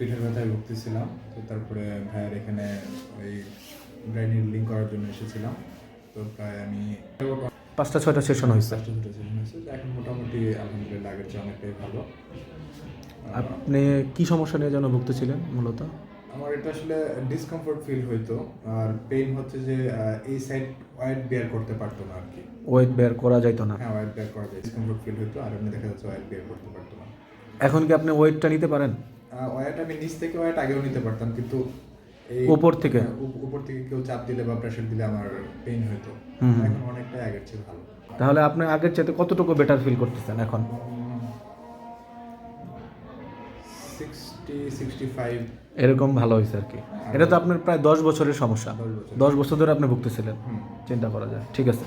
পিঠের ব্যথায় ভুগতেছিলাম। তো তারপরে ভাইয়ের এখানে ওই ব্রেন হিলিং করার জন্য এসেছিলাম। তো প্রায় আমি 5টা 6টা সেশন হয়েছে। ফার্স্ট দুটো সেশন হয়েছে। তো এখন মোটামুটি আলহামদুলিল্লাহ আগের চেয়ে অনেকটাই ভালো। আপনি কি সমস্যা নিয়ে যেন ভুগতেছিলেন মূলত? আমার এটা আসলে ডিসকমফোর্ট ফিল হইতো, আর পেইন হচ্ছে যে এই সাইড ওয়েট বেয়ার করতে পারতো না আর কি। ওয়েট বের করা যাইতো না। হ্যাঁ, ওয়েট বেয়ার করা যায়, ডিসকমফোর্ট ফিল হইতো, আর এমনি দেখা যাচ্ছে ওয়েট বেয়ার করতে পারতো না। এখন কি আপনি ওয়েটটা নিতে পারেন? ওয়েট আমি নিচ থেকে ওয়েট আগেও নিতে পারতাম, কিন্তু এই উপর থেকে? উপর থেকে কেউ চাপ দিলে বা প্রেশার দিলে আমার পেইন হইতো। এখন অনেকটাই আগের চেয়ে ভালো। তাহলে আপনি আগের চাইতে কতটুকু বেটার ফিল করতেছেন এখন? 60-65 এরকম ভালো হয়েছে আর কি। এটা তো আপনার প্রায় 10 বছরের সমস্যা। 10 বছর। 10 বছর ধরে আপনি ভুগতেছিলেন। চিন্তা করা যায়। ঠিক আছে।